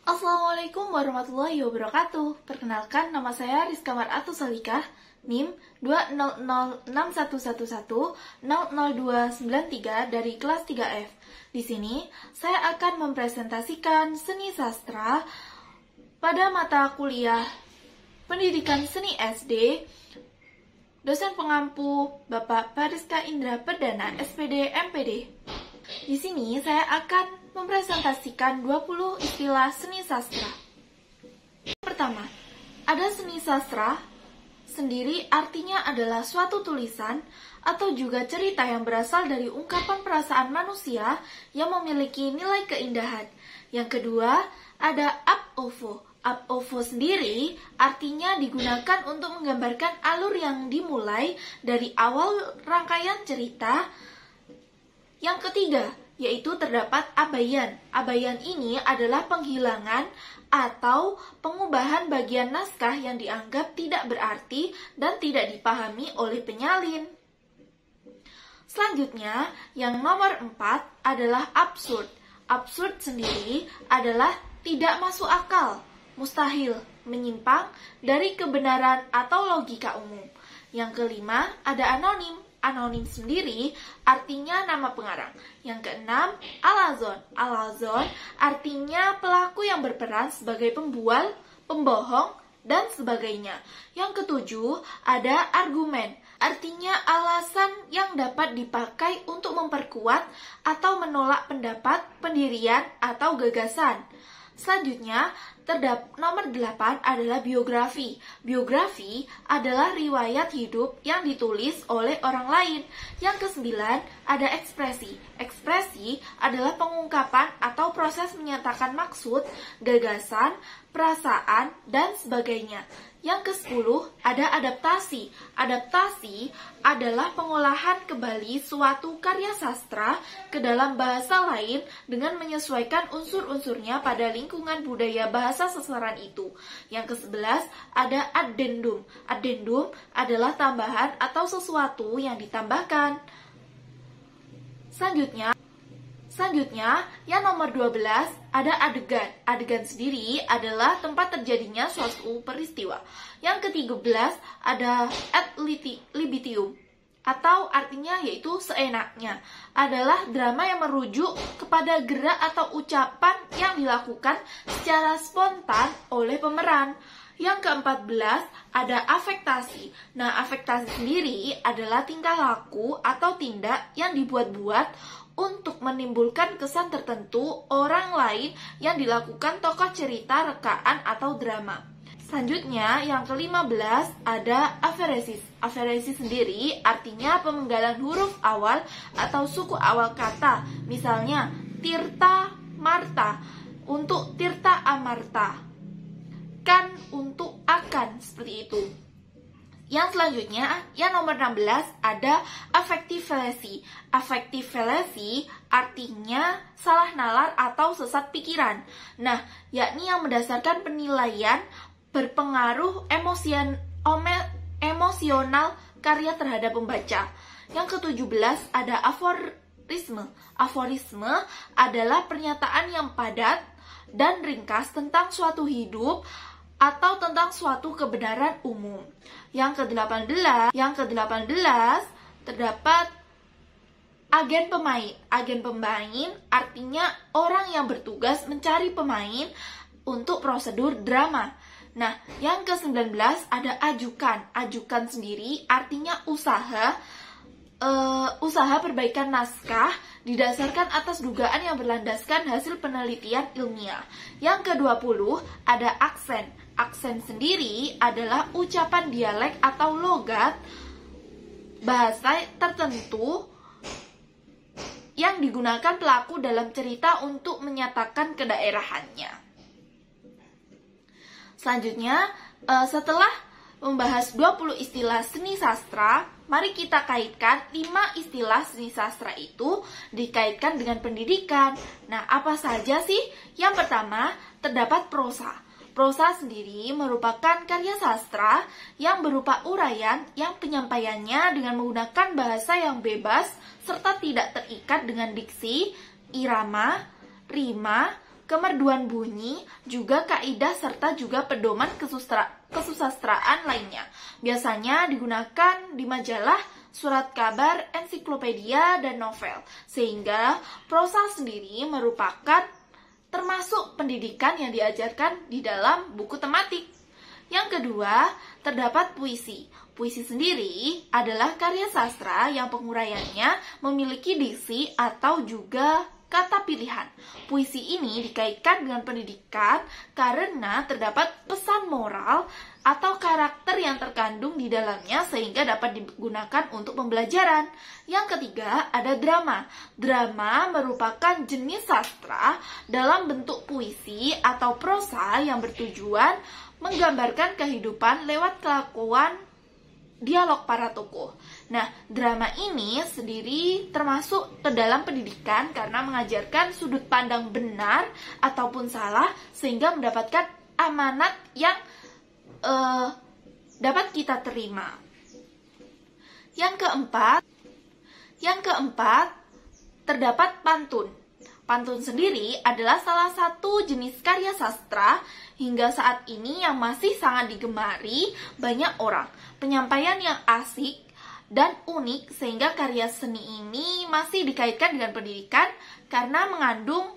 Assalamualaikum warahmatullahi wabarakatuh. Perkenalkan, nama saya Rizka Mar'atus Salikah, NIM 20061100293 dari kelas 3F. Di sini, saya akan mempresentasikan seni sastra pada mata kuliah Pendidikan Seni SD, dosen pengampu Bapak Pariska Indra Perdana, SPD, MPD. Di sini saya akan mempresentasikan 20 istilah seni sastra. Pertama, ada seni sastra sendiri artinya adalah suatu tulisan atau juga cerita yang berasal dari ungkapan perasaan manusia yang memiliki nilai keindahan. Yang kedua, ada ab-ovo. Ab-ovo sendiri artinya digunakan untuk menggambarkan alur yang dimulai dari awal rangkaian cerita. Yang ketiga, yaitu terdapat abayan. Abayan ini adalah penghilangan atau pengubahan bagian naskah yang dianggap tidak berarti dan tidak dipahami oleh penyalin. Selanjutnya, yang nomor 4 adalah absurd. Absurd sendiri adalah tidak masuk akal, mustahil, menyimpang dari kebenaran atau logika umum. Yang kelima, ada anonim. Anonim sendiri artinya nama pengarang. Yang keenam, alazon. Alazon artinya pelaku yang berperan sebagai pembual, pembohong, dan sebagainya. Yang ketujuh, ada argumen. Artinya alasan yang dapat dipakai untuk memperkuat atau menolak pendapat, pendirian, atau gagasan. Selanjutnya, nomor 8 adalah biografi. Biografi adalah riwayat hidup yang ditulis oleh orang lain. Yang kesembilan, ada ekspresi. Ekspresi adalah pengungkapan atau proses menyatakan maksud, gagasan, perasaan, dan sebagainya. Yang ke-10 ada adaptasi. Adaptasi adalah pengolahan kembali suatu karya sastra ke dalam bahasa lain dengan menyesuaikan unsur-unsurnya pada lingkungan budaya bahasa sasaran itu. Yang ke-11 ada addendum. Addendum adalah tambahan atau sesuatu yang ditambahkan. Selanjutnya, yang nomor 12 ada adegan. Adegan sendiri adalah tempat terjadinya suatu peristiwa. Yang ke-13 ada ad libitum, atau artinya yaitu seenaknya. Adalah drama yang merujuk kepada gerak atau ucapan yang dilakukan secara spontan oleh pemeran. Yang ke-14 ada afektasi. Nah, afektasi sendiri adalah tingkah laku atau tindak yang dibuat-buat untuk menimbulkan kesan tertentu orang lain yang dilakukan tokoh cerita, rekaan, atau drama. Selanjutnya, yang ke-15 ada aferesis. Aferesis sendiri artinya pemenggalan huruf awal atau suku awal kata. Misalnya, Tirta Marta untuk Tirta Amarta. Kan untuk akan, seperti itu. Yang selanjutnya, yang nomor 16 ada affective fallacy. Affective fallacy artinya salah nalar atau sesat pikiran. Nah, yakni yang mendasarkan penilaian berpengaruh emosional karya terhadap pembaca. Yang ke-17 ada aforisme. Aforisme adalah pernyataan yang padat dan ringkas tentang suatu hidup atau tentang suatu kebenaran umum. Yang ke-18 terdapat agen pemain. Agen pemain artinya orang yang bertugas mencari pemain untuk prosedur drama. Nah, yang ke-19 ada ajukan. Ajukan sendiri artinya usaha perbaikan naskah didasarkan atas dugaan yang berlandaskan hasil penelitian ilmiah. Yang ke-20 ada aksen. Aksen sendiri adalah ucapan dialek atau logat bahasa tertentu yang digunakan pelaku dalam cerita untuk menyatakan kedaerahannya. Selanjutnya, setelah membahas 20 istilah seni sastra, mari kita kaitkan 5 istilah seni sastra itu dikaitkan dengan pendidikan. Nah, apa saja sih? Yang pertama, terdapat prosa. Prosa sendiri merupakan karya sastra yang berupa uraian yang penyampaiannya dengan menggunakan bahasa yang bebas serta tidak terikat dengan diksi, irama, rima, kemerduan bunyi, juga kaidah serta juga pedoman kesusastraan lainnya. Biasanya digunakan di majalah, surat kabar, ensiklopedia, dan novel. Sehingga prosa sendiri merupakan termasuk pendidikan yang diajarkan di dalam buku tematik. Yang kedua, terdapat puisi. Puisi sendiri adalah karya sastra yang penguraiannya memiliki diksi atau juga kata pilihan. Puisi ini dikaitkan dengan pendidikan karena terdapat pesan moral atau karakter yang terkandung di dalamnya sehingga dapat digunakan untuk pembelajaran. Yang ketiga, ada drama. Drama merupakan jenis sastra dalam bentuk puisi atau prosa yang bertujuan menggambarkan kehidupan lewat kelakuan dialog para tokoh. Nah, drama ini sendiri termasuk ke dalam pendidikan karena mengajarkan sudut pandang benar ataupun salah sehingga mendapatkan amanat yang dapat kita terima. Yang keempat, terdapat pantun. Pantun sendiri adalah salah satu jenis karya sastra hingga saat ini yang masih sangat digemari banyak orang. Penyampaian yang asik dan unik sehingga karya seni ini masih dikaitkan dengan pendidikan karena mengandung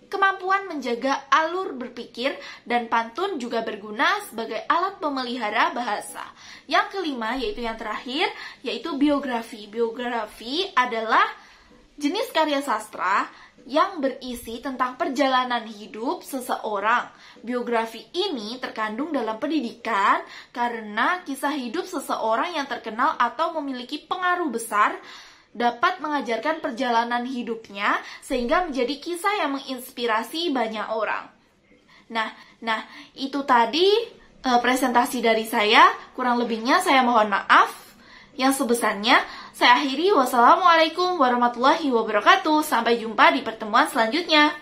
kemampuan menjaga alur berpikir, dan pantun juga berguna sebagai alat pemelihara bahasa. Yang kelima, yaitu yang terakhir, yaitu biografi. Biografi adalah jenis karya sastra yang berisi tentang perjalanan hidup seseorang. Biografi ini terkandung dalam pendidikan karena kisah hidup seseorang yang terkenal atau memiliki pengaruh besar dapat mengajarkan perjalanan hidupnya sehingga menjadi kisah yang menginspirasi banyak orang. Nah, itu tadi presentasi dari saya. Kurang lebihnya saya mohon maaf yang sebesarnya. Saya akhiri. Wassalamualaikum warahmatullahi wabarakatuh. Sampai jumpa di pertemuan selanjutnya.